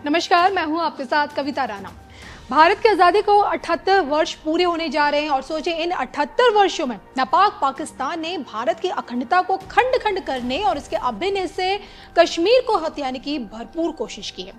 नमस्कार, मैं हूं आपके साथ कविता राणा। भारत की आज़ादी को 78 वर्ष पूरे होने जा रहे हैं और सोचे इन 78 वर्षों में नापाक पाकिस्तान ने भारत की अखंडता को खंड खंड करने और इसके अभिन्न हिस्से कश्मीर को हथियाने की भरपूर कोशिश की है।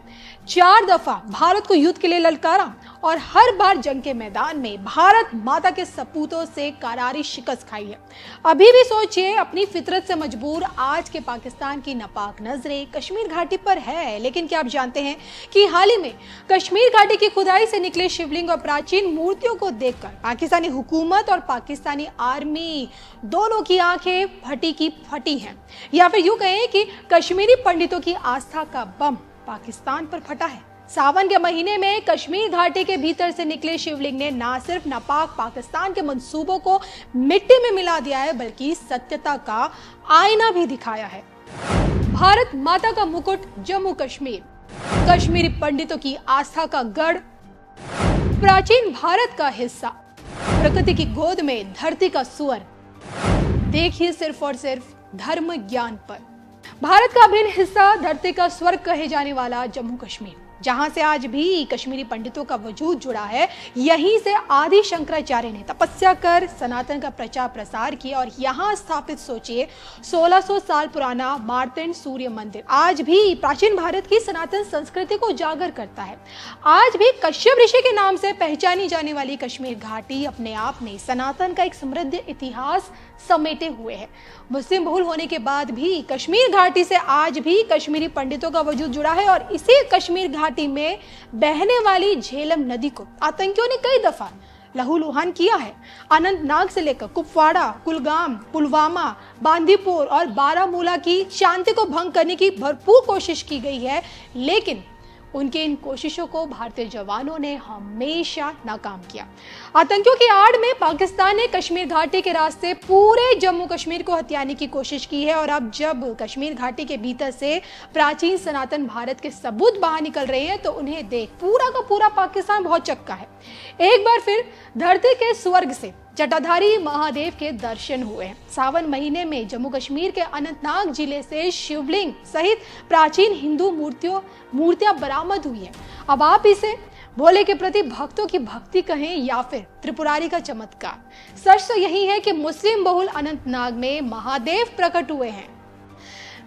4 दफा भारत को युद्ध के लिए ललकारा और हर बार जंग के मैदान में भारत माता के सपूतों से करारी शिकस्त खाई है। अभी भी सोचिए, अपनी फितरत से मजबूर आज के पाकिस्तान की नापाक नजरें कश्मीर घाटी पर है। लेकिन क्या आप जानते हैं कि हाल ही में कश्मीर घाटी की खुदाई से निकले शिवलिंग और प्राचीन मूर्तियों को देखकर पाकिस्तानी हुकूमत और पाकिस्तानी आर्मी दोनों की आंखें फटी की फटी हैं, या फिर यूं कहें कि कश्मीरी पंडितों की आस्था का बम पाकिस्तान पर फटा है। सावन के महीने में कश्मीर घाटी के भीतर से निकले शिवलिंग ने न सिर्फ नापाक पाकिस्तान के मंसूबों को मिट्टी में मिला दिया है, बल्कि सत्यता का आईना भी दिखाया है। भारत माता का मुकुट जम्मू कश्मीर, कश्मीरी पंडितों की आस्था का गढ़, प्राचीन भारत का हिस्सा, प्रकृति की गोद में धरती का स्वर। देखिए सिर्फ और सिर्फ धर्म ज्ञान पर। भारत का अभिन्न हिस्सा, धरती का स्वर्ग कहे जाने वाला जम्मू कश्मीर, जहां से आज भी कश्मीरी पंडितों का वजूद जुड़ा है। यहीं से आदि शंकराचार्य ने तपस्या कर सनातन का प्रचार प्रसार किया और यहाँ स्थापित सोचिए 1600 साल पुराना मार्तंड सूर्य मंदिर आज भी प्राचीन भारत की सनातन संस्कृति को उजागर करता है। आज भी कश्यप ऋषि के नाम से पहचानी जाने वाली कश्मीर घाटी अपने आप में सनातन का एक समृद्ध इतिहास समेटे हुए है। मुस्लिम बहुल होने के बाद भी कश्मीर घाटी से आज भी कश्मीरी पंडितों का वजूद जुड़ा है और इसी कश्मीर घाटी में बहने वाली झेलम नदी को आतंकियों ने कई दफा लहूलुहान किया है। अनंतनाग से लेकर कुपवाड़ा, कुलगाम, पुलवामा, बांदीपुर और बारामूला की शांति को भंग करने की भरपूर कोशिश की गई है, लेकिन उनके इन कोशिशों को भारतीय जवानों ने हमेशा नाकाम किया। आतंकियों की आड़ में पाकिस्तान ने कश्मीर घाटी के रास्ते पूरे जम्मू कश्मीर को हथियाने की कोशिश की है और अब जब कश्मीर घाटी के भीतर से प्राचीन सनातन भारत के सबूत बाहर निकल रहे हैं तो उन्हें देख पूरा का पूरा पाकिस्तान बहुत चक्का है। एक बार फिर धरती के स्वर्ग से जटाधारी महादेव के दर्शन हुए हैं। सावन महीने में जम्मू कश्मीर के अनंतनाग जिले से शिवलिंग सहित प्राचीन हिंदू मूर्तियां बरामद हुई हैं। अब आप इसे भोले के प्रति भक्तों की भक्ति कहें या फिर त्रिपुरारी का चमत्कार, सच तो यही है कि मुस्लिम बहुल अनंतनाग में महादेव प्रकट हुए हैं।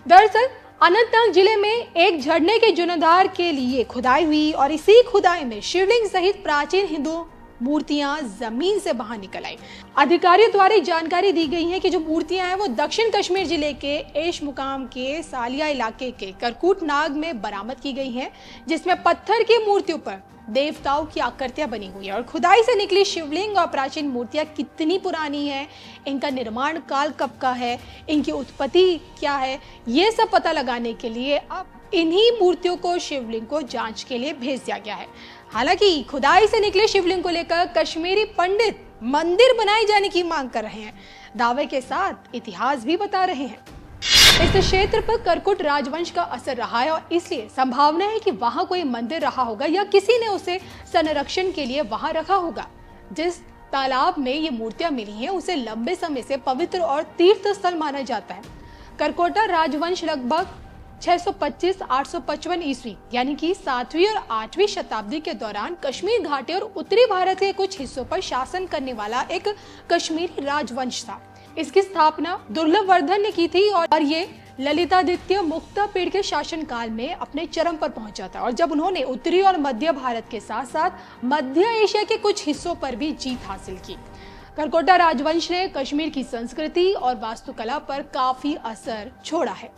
दरअसल अनंतनाग जिले में एक झरने के जीर्णोद्धार के लिए खुदाई हुई और इसी खुदाई में शिवलिंग सहित प्राचीन हिंदू मूर्तियां जमीन से बाहर निकल आई। अधिकारियों द्वारा जानकारी दी गई है कि जो मूर्तियां हैं वो दक्षिण कश्मीर जिले के एश मुकाम के सालिया इलाके के करकूट नाग में बरामद की गई हैं, जिसमें पत्थर की मूर्तियों पर देवताओं की आकृतियां बनी हुई है। और खुदाई से निकली शिवलिंग और प्राचीन मूर्तियां कितनी पुरानी है, इनका निर्माण काल कब का है, इनकी उत्पत्ति क्या है, ये सब पता लगाने के लिए अब इन्हीं मूर्तियों को शिवलिंग को जांच के लिए भेज दिया गया है। हालांकि खुदाई से निकले शिवलिंग को लेकर कश्मीरी पंडित मंदिर बनाए जाने की मांग कर रहे हैं, दावे के साथ इतिहास भी बता रहे हैं। इस क्षेत्र पर करकुट राजवंश का असर रहा है और इसलिए संभावना है कि वहां कोई मंदिर रहा होगा या किसी ने उसे संरक्षण के लिए वहां रखा होगा। जिस तालाब में ये मूर्तियां मिली हैं उसे लंबे समय से पवित्र और तीर्थ स्थल माना जाता है। करकोटा राजवंश लगभग 625-855 ईस्वी यानी कि 7वीं और 8वीं शताब्दी के दौरान कश्मीर घाटी और उत्तरी भारत के कुछ हिस्सों पर शासन करने वाला एक कश्मीरी राजवंश था। इसकी स्थापना दुर्लभवर्धन ने की थी और ये ललितादित्य मुक्तापीड़ के शासनकाल में अपने चरम पर पहुंचा था और जब उन्होंने उत्तरी और मध्य भारत के साथ साथ मध्य एशिया के कुछ हिस्सों पर भी जीत हासिल की। करकोटा राजवंश ने कश्मीर की संस्कृति और वास्तुकला पर काफी असर छोड़ा है।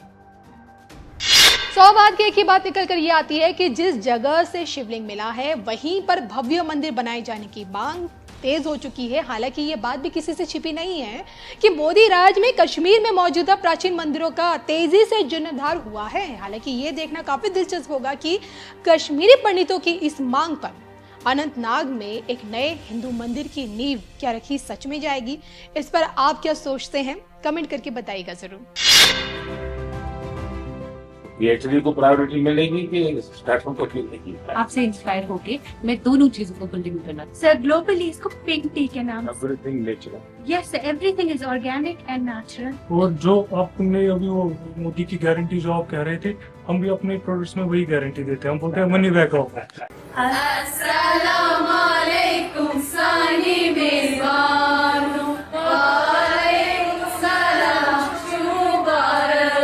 100 बात की एक ही बात निकल कर ये आती है कि जिस जगह से शिवलिंग मिला है वहीं पर भव्य मंदिर बनाए जाने की मांग तेज हो चुकी है। हालांकि ये बात भी किसी से छिपी नहीं है कि मोदी राज में कश्मीर में मौजूदा प्राचीन मंदिरों का तेजी से जीर्णोद्धार हुआ है। हालांकि ये देखना काफी दिलचस्प होगा कि कश्मीरी पंडितों की इस मांग पर अनंतनाग में एक नए हिंदू मंदिर की नींव क्या रखी सच में जाएगी। इस पर आप क्या सोचते हैं, कमेंट करके बताइएगा जरूर। पीएचडी को प्रायोरिटी मिलेगी कि स्टार्टअप को मिलेगी? आपसे इंस्पायर होके मैं दोनों चीजों को बिल्डिंग करना। सर ग्लोबली इसको पिंक टी के नाम से। Everything natural. Yes everything is organic and natural. और जो आपने अभी वो मोदी की गारंटी जो आप कह रहे थे, हम भी अपने प्रोडक्ट्स में वही गारंटी देते हैं। हम बोलते हैं मनी बैक ऑफ। अस्सलाम वालेकुम सानी मेज़बानो, वालेकुम सलाम मुबारक।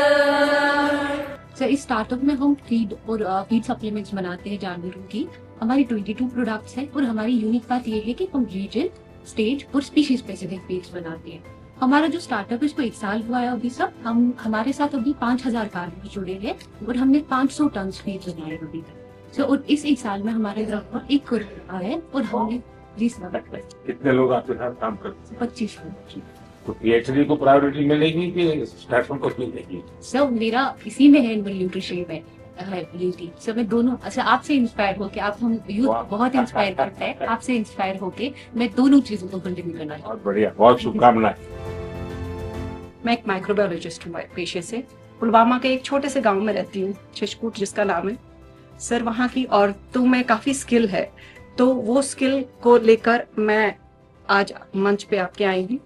सर इस स्टार्टअप में हम फीड और फीड सप्लीमेंट्स बनाते हैं जानवरों की। हमारी 22 प्रोडक्ट्स हैं और हमारी यूनिक बात ये है कि हम रीजन, स्टेज और स्पीशीज स्पेसिफिक फीड्स बनाते हैं। हमारा जो स्टार्टअप है इसको 1 साल हुआ है अभी। सब हम हमारे साथ अभी 5000 फार्मर जुड़े हैं और हमने 500 टन फीड बनाए अभी तक। सो और इस 1 साल में हमारे ग्राहक पर 1 करोड़ आया है और हमने 20 लाख कितने लोग आपके साथ काम करते 25 लोग। हैं? तो पीएचडी को प्रायोरिटी मिलेगी कि स्टार्टअप को मिलेगी? सर मेरा इसी में है एनिमल न्यूट्रिशन में ब्यूटी। सर मैं दोनों अच्छा आपसे इंस्पायर होके, आप हम यूथ वाह। बहुत इंस्पायर करते हैं, आपसे इंस्पायर होके मैं दोनों चीजों को बिल्डिंग करना चाहती हूँ। बहुत बढ़िया, बहुत शुभकामनाएं। मैं एक माइक्रोबायोलॉजिस्ट हूँ पेशे से। पुलवामा के एक छोटे से गांव में रहती हूँ, चिशकुट जिसका नाम है। सर वहाँ की औरतों में काफी स्किल है, तो वो स्किल को लेकर मैं आज मंच पे आपके आई हूँ।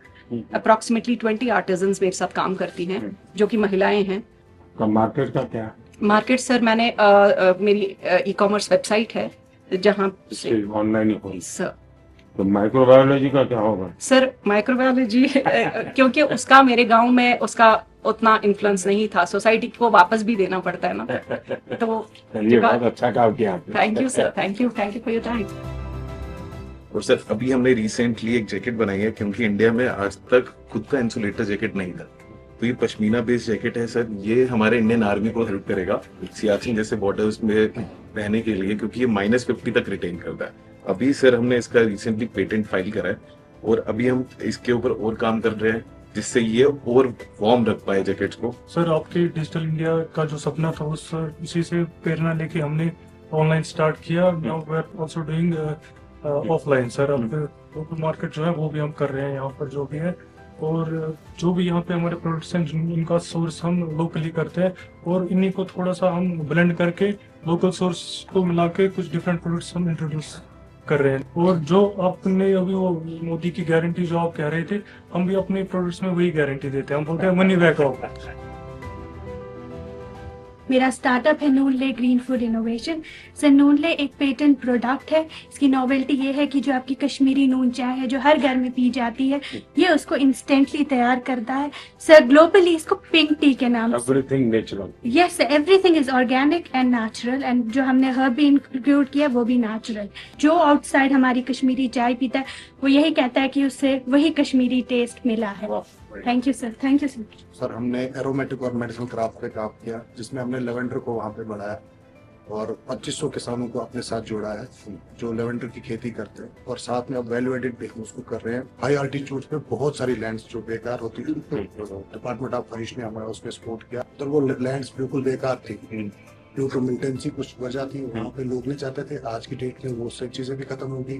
अप्रोक्सीमेटली 20 आर्टिजन्स मेरे साथ काम करती हैं, जो कि महिलाएं हैं। तो मार्केट का क्या? मार्केट सर मैंने मेरी ई कॉमर्स वेबसाइट है जहाँ से ऑनलाइन ही होगी। सर तो माइक्रोबायोलॉजी का क्या होगा? सर माइक्रोबायोलॉजी क्योंकि उसका मेरे गांव में उसका उतना इन्फ्लुएंस नहीं था, सोसाइटी को वापस भी देना पड़ता है ना। तो ये बहुत अच्छा काम किया आपने। Thank you sir, thank you for your time. और सर अभी हमने रिसेंटली एक जैकेट बनाई है, क्योंकि इंडिया में आज तक खुद का इंसुलेटर जैकेट नहीं था। तो ये पश्मीना बेस्ड जैकेट है सर। ये हमारे इंडियन आर्मी को हेल्प करेगा सियाचिन जैसे बॉर्डर्स में रहने के लिए, क्योंकि ये -50 तक रिटेन करता है। अभी सर हमने इसका रिसेंटली पेटेंट फाइल करा है और अभी हम इसके ऊपर और काम कर रहे हैं, जिससे ये और वार्म रख पाए जैकेट्स को। सर आपके डिजिटल इंडिया का जो सपना था उसी से प्रेरणा लेके हमने ऑनलाइन स्टार्ट किया। Now we are also doing offline. Sir अब लोकल मार्केट जो है वो भी हम कर रहे हैं यहाँ पर जो भी है, और जो भी यहाँ पे हमारे प्रोडक्ट्स हैं इनका सोर्स हम लोकली करते हैं और इन्हीं को थोड़ा सा हम ब्लेंड करके लोकल सोर्स को मिला के कुछ डिफरेंट प्रोडक्ट्स हम इंट्रोड्यूस कर रहे हैं। और जो आपने अभी वो मोदी की गारंटी जो आप कह रहे थे, हम भी अपने प्रोडक्ट्स में वही गारंटी देते हैं। हम बोलते हैं मनी बैक ऑफ। मेरा स्टार्टअप है नूनले ग्रीन फूड इनोवेशन। सर नूनले एक पेटेंट प्रोडक्ट है। इसकी नॉवेल्टी ये है कि जो आपकी कश्मीरी नून चाय है जो हर घर में पी जाती है, ये उसको इंस्टेंटली तैयार करता है। सर ग्लोबली इसको पिंक टी के नाम से। Everything natural. Yes everything is organic and natural, and जो हमने हर्ब भी इंक्लूड किया वो भी नेचुरल। जो आउटसाइड हमारी कश्मीरी चाय पीता है वो यही कहता है कि उससे वही कश्मीरी टेस्ट मिला है। Thank you sir, thank you sir. Sir हमने एरोमेटिक और मेडिसिनल क्राफ्ट पे काम किया, जिसमें हमने लेवेंडर को वहाँ पे बढ़ाया और 2500 किसानों को अपने साथ जोड़ा है जो लेवेंडर की खेती करते हैं। और साथ में अब वैल्यू एडेड बिजनेस को कर रहे हैं। हाई अल्टीट्यूड पे बहुत सारी लैंड्स जो बेकार होती थी, डिपार्टमेंट ऑफ फॉरेस्ट ने हमें उसमें सपोर्ट किया। तो वो लैंड्स बिल्कुल बेकार थी, ड्यू टू मिलिटेंसी कुछ वजह थी, वहाँ पे लोग नहीं चाहते थे। आज की डेट में वो सब चीजें भी खत्म हो गई,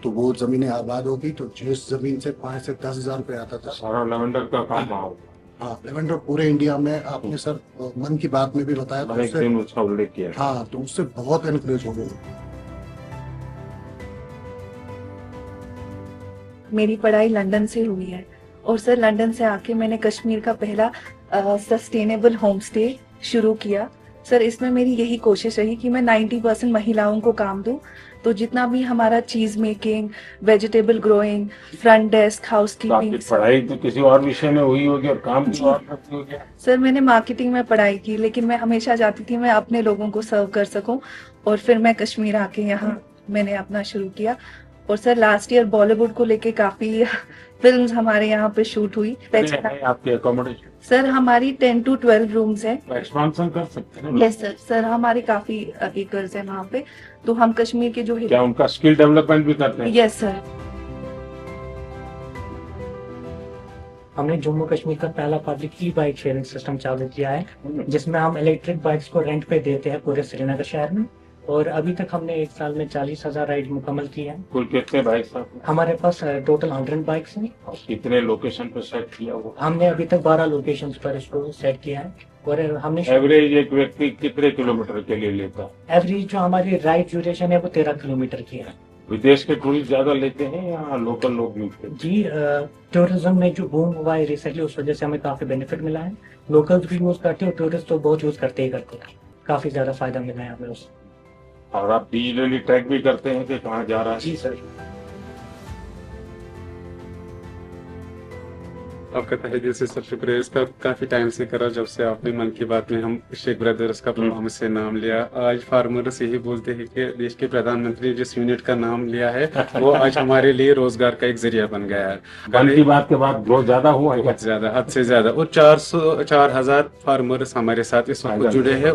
तो वो जमीनें आबाद हो गई। तो जिस जमीन से 5 से 10 हजार रुपये आता था, सारा लेवेंडर का काम वहाँ होगा। हाँ लेवेंडर पूरे इंडिया में। आपने सर मन की बात में भी बताया, तो मैंने एक उससे दिन उसका उल्लेख किया। हाँ तो उससे बहुत एनकरेज हो गए। मेरी पढ़ाई लंदन से हुई है और सर लंदन से आके मैंने कश्मीर का पहला सस्टेनेबल होम स्टे शुरू किया। सर इसमें मेरी यही कोशिश रही कि मैं 90% महिलाओं को काम दूं। तो जितना भी हमारा चीज making, vegetable growing, front desk, तो आपकी हाउसकीपिंग। पढ़ाई तो किसी और विषय में हुई होगी और काम किसी और करती होगी। सर मैंने मार्केटिंग में पढ़ाई की, लेकिन मैं हमेशा चाहती थी मैं अपने लोगों को सर्व कर सकूं, और फिर मैं कश्मीर आके यहाँ मैंने अपना शुरू किया। और सर लास्ट ईयर बॉलीवुड को लेके काफी फिल्म्स हमारे यहाँ पे शूट हुई। आपके अकोमोडेशन सर हमारी 10 to 12 रूम्स हैं। एक्सपांशन कर सकते हैं। यस सर, सर हमारे काफी एकर्स हैं वहाँ पे, तो हम कश्मीर के जो क्या उनका स्किल डेवलपमेंट भी करते हैं? Yes sir. हमने जम्मू कश्मीर का पहला पब्लिक ई बाइक शेयरिंग सिस्टम चालू किया है, जिसमें हम इलेक्ट्रिक बाइक्स को रेंट पे देते हैं पूरे श्रीनगर शहर में, और अभी तक हमने एक साल में 40,000 राइड मुकम्मल की है। कुल कितने बाइक साहब? हमारे पास टोटल 100 बाइक्स हैं। और कितने लोकेशन पे सेट किया हुआ? हमने अभी तक 12 लोकेशंस पर इसको सेट किया है और हमने एवरेज एक व्यक्ति कितने किलोमीटर के लिए लेता है? एवरेज जो हमारी राइड ड्यूरेशन है वो 13 किलोमीटर की है। विदेश के टूरिस्ट ज्यादा लेते हैं या लोकल लोग यूज करते हैं? जी, टूरिज्म में जो बूम हुआ है रिसेंटली, उस वजह से हमें काफी बेनिफिट मिला है। लोकल्स भी यूज करते हैं और टूरिस्ट तो बहुत यूज करते ही करते हैं। काफी ज्यादा फायदा मिला है हमें उससे। और आप डिजिटली ट्रैक भी करते हैं कि कहाँ जा रहा है? जी सर। आपका तहे दिल से सर शुक्र है। इसका काफी टाइम से करा, जब से आपने मन की बात में हम शेख ब्रदर्स का प्रोग्राम से नाम लिया। आज फार्मर्स यही बोलते हैं कि देश के प्रधानमंत्री जिस यूनिट का नाम लिया है वो आज हमारे लिए रोजगार का एक जरिया बन गया है। मन की बात के बाद ग्रोथ ज्यादा हुआ है? बहुत ज्यादा, हद से ज्यादा। और 400-4,000 फार्मर्स हमारे साथ इस वक्त जुड़े हैं।